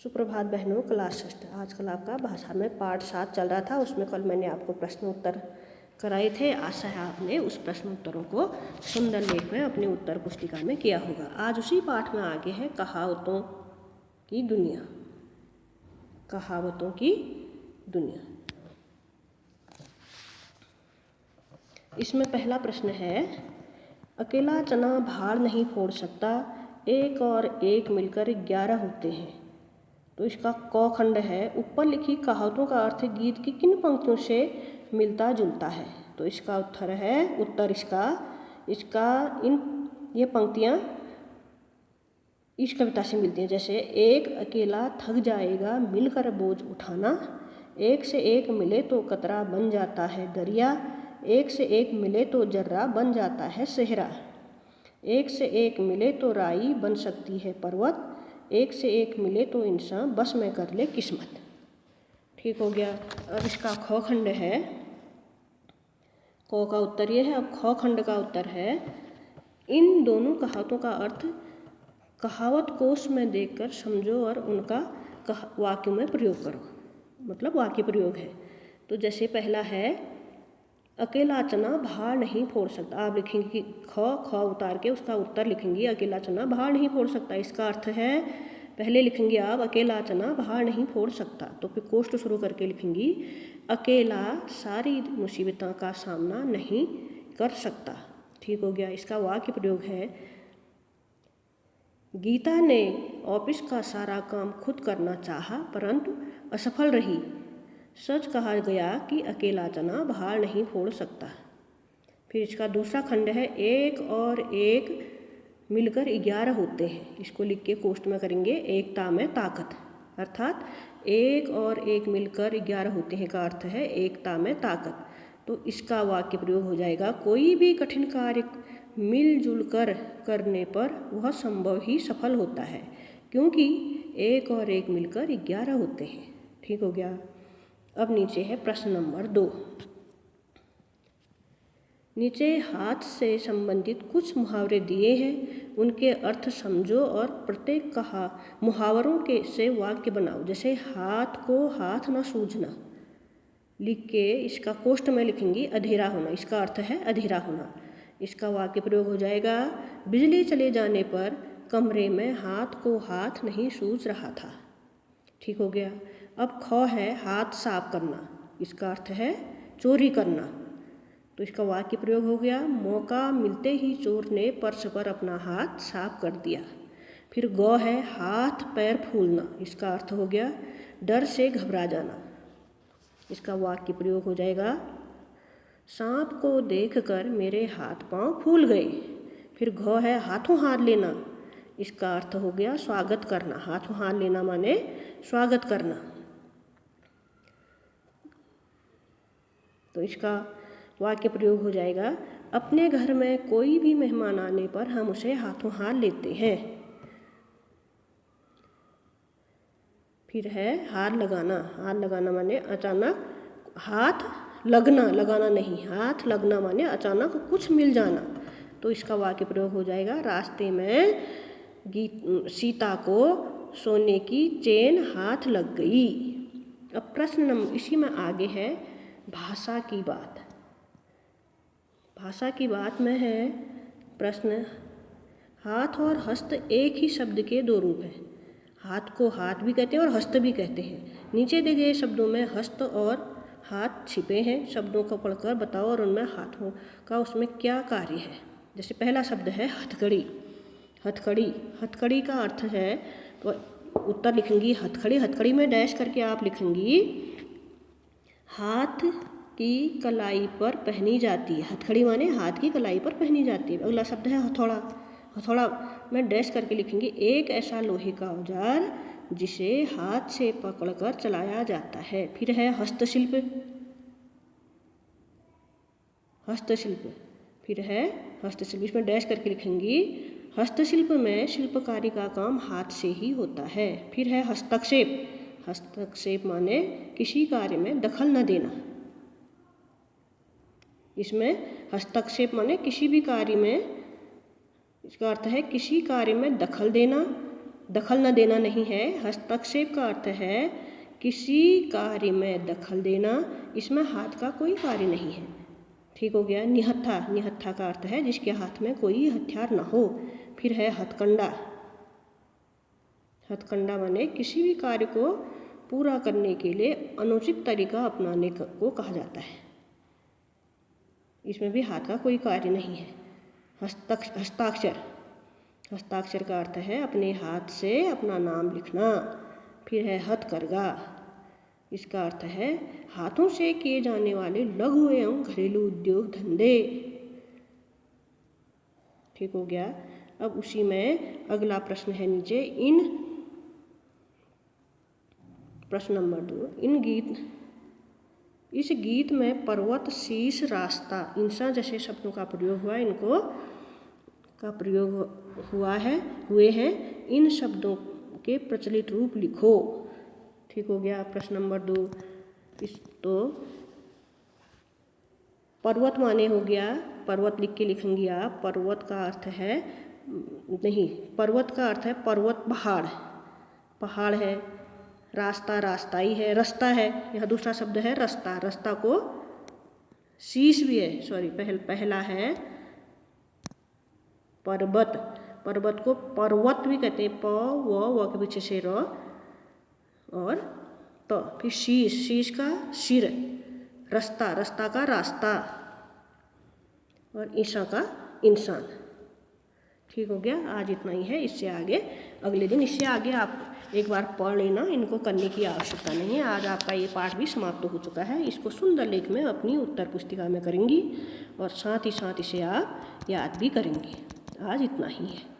सुप्रभात बहनों, क्लास 6 आजकल आपका भाषा में पाठ 7 चल रहा था। उसमें कल मैंने आपको प्रश्न उत्तर कराए थे। आशा है आपने उस प्रश्न उत्तरों को सुंदर लेख में अपनी उत्तर पुस्तिका में किया होगा। आज उसी पाठ में आगे है कहावतों की दुनिया। कहावतों की दुनिया। इसमें पहला प्रश्न है, अकेला चना भार नहीं फोड़ सकता, एक और एक मिलकर 11 होते हैं। तो इसका क खंड है, ऊपर लिखी कहावतों का अर्थ गीत की किन पंक्तियों से मिलता जुलता है। तो इसका उत्तर इसका ये पंक्तियाँ इस कविता से मिलती हैं। जैसे एक अकेला थक जाएगा मिलकर बोझ उठाना, एक से एक मिले तो कतरा बन जाता है दरिया, एक से एक मिले तो जर्रा बन जाता है सेहरा, एक से एक मिले तो राई बन सकती है पर्वत, एक से एक मिले तो इंसान बस में कर ले किस्मत। ठीक हो गया। अब इसका ख खंड है, क का उत्तर ये है। अब ख खंड का उत्तर है, इन दोनों कहावतों का अर्थ कहावत कोश में देखकर समझो और उनका वाक्य में प्रयोग करो। मतलब वाक्य प्रयोग है। तो जैसे पहला है, अकेला चना भार नहीं फोड़ सकता। आप लिखेंगे कि ख उतार के उसका उत्तर लिखेंगी, अकेला चना भार नहीं फोड़ सकता। इसका अर्थ है, पहले लिखेंगे आप अकेला चना भार नहीं फोड़ सकता, तो फिर कोष्ठ शुरू करके लिखेंगी अकेला सारी मुसीबतों का सामना नहीं कर सकता। ठीक हो गया। इसका वाक्य प्रयोग है, गीता ने ऑफिस का सारा काम खुद करना चाहा परंतु असफल रही। सच कहा गया कि अकेला चना भार नहीं फोड़ सकता। फिर इसका दूसरा खंड है, एक और एक मिलकर 11 होते हैं। इसको लिख के कोष्ठ में करेंगे एकता में ताकत। अर्थात एक और एक मिलकर 11 होते हैं का अर्थ है एकता में ताकत। तो इसका वाक्य प्रयोग हो जाएगा, कोई भी कठिन कार्य मिलजुल कर करने पर वह संभव ही सफल होता है, क्योंकि एक और एक मिलकर 11 होते हैं। ठीक हो गया। अब नीचे है प्रश्न नंबर 2। नीचे हाथ से संबंधित कुछ मुहावरे दिए हैं, उनके अर्थ समझो और प्रत्येक मुहावरों के से वाक्य बनाओ। जैसे हाथ को हाथ न सूझना लिख के इसका कोष्ठ में लिखेंगी अधेरा होना। इसका अर्थ है अधेरा होना। इसका वाक्य प्रयोग हो जाएगा, बिजली चले जाने पर कमरे में हाथ को हाथ नहीं सूझ रहा था। ठीक हो गया। अब ख है, हाथ साफ करना। इसका अर्थ है चोरी करना। तो इसका वाक्य प्रयोग हो गया, मौका मिलते ही चोर ने पर्स पर अपना हाथ साफ कर दिया। फिर ग है, हाथ पैर फूलना। इसका अर्थ हो गया डर से घबरा जाना। इसका वाक्य प्रयोग हो जाएगा, सांप को देखकर मेरे हाथ पांव फूल गए। फिर घ है, हाथों हाथ लेना। इसका अर्थ हो गया स्वागत करना। हाथों हाथ लेना माने स्वागत करना। तो इसका वाक्य प्रयोग हो जाएगा, अपने घर में कोई भी मेहमान आने पर हम उसे हाथों हाथ लेते हैं। फिर है हाथ लगाना। हाथ लगाना माने अचानक हाथ लगना, लगाना नहीं, हाथ लगना माने अचानक कुछ मिल जाना। तो इसका वाक्य प्रयोग हो जाएगा, रास्ते में सीता को सोने की चेन हाथ लग गई। अब प्रश्न नंबर इसी में आगे है, भाषा की बात। भाषा की बात में है प्रश्न, हाथ और हस्त एक ही शब्द के दो रूप हैं। हाथ को हाथ भी कहते हैं और हस्त भी कहते हैं। नीचे दिए गए शब्दों में हस्त और हाथ छिपे हैं। शब्दों को पढ़कर बताओ और उनमें हाथों का उसमें क्या कार्य है। जैसे पहला शब्द है हथकड़ी। हथकड़ी, हथकड़ी का अर्थ है, तो उत्तर लिखेंगी हथकड़ी। हथकड़ी में डैश करके आप लिखेंगी हाथ की कलाई पर पहनी जाती है। हथकड़ी माने हाथ की कलाई पर पहनी जाती है। अगला शब्द है हथौड़ा। हथौड़ा में डैश करके लिखेंगे एक ऐसा लोहे का औजार जिसे हाथ से पकड़कर चलाया जाता है। फिर है हस्तशिल्प। हस्तशिल्प, फिर है हस्तशिल्प। इसमें डैश करके लिखेंगी हस्तशिल्प में शिल्पकारी का काम हाथ से ही होता है। फिर है हस्तक्षेप। हस्तक्षेप माने किसी कार्य में दखल न देना। इसमें हस्तक्षेप माने किसी भी कार्य में, इसका अर्थ है किसी कार्य में दखल देना दखल न देना नहीं है। हस्तक्षेप का अर्थ है किसी कार्य में दखल देना, इसमें हाथ का कोई कार्य नहीं है। ठीक हो गया। निहत्था, निहत्था का अर्थ है जिसके हाथ में कोई हथियार ना हो। फिर है हथकंडा, हथकंडा माने किसी भी कार्य को पूरा करने के लिए अनुचित तरीका अपनाने को कहा जाता है, इसमें भी हाथ का कोई कार्य नहीं है। हस्ताक्षर, हस्ताक्षर का अर्थ है अपने हाथ से अपना नाम लिखना। फिर है हथकरघा, इसका अर्थ है हाथों से किए जाने वाले लघु एवं घरेलू उद्योग धंधे। ठीक हो गया। अब उसी में अगला प्रश्न है नीचे, प्रश्न नंबर 2, इस गीत में पर्वत, शीश, रास्ता, इंसा जैसे शब्दों का प्रयोग हुआ, इनको का प्रयोग हुए हैं। इन शब्दों के प्रचलित रूप लिखो। ठीक हो गया। प्रश्न नंबर 2, तो पर्वत माने हो गया, पर्वत लिख के लिखेंगे आप। पर्वत का अर्थ है नहीं, पर्वत का अर्थ है पर्वत, पहाड़, पहाड़ है। रास्ता, रास्ता ही है, रास्ता है। यह दूसरा शब्द है रास्ता, रास्ता को शीश भी है, सॉरी पहला है पर्वत, पर्वत को पर्वत भी कहते हैं। व के पीछे से र और तो। फिर शीश, शीश का सिर। रास्ता, रास्ता का रास्ता। और ईसा का इंसान। ठीक हो गया। आज इतना ही है। इससे आगे अगले दिन, इससे आगे आप एक बार पढ़ लेना, इनको करने की आवश्यकता नहीं है। आज आपका ये पाठ भी समाप्त हो चुका है। इसको सुंदर लेख में अपनी उत्तर पुस्तिका में करेंगी और साथ ही साथ इसे आप याद भी करेंगी। आज इतना ही है।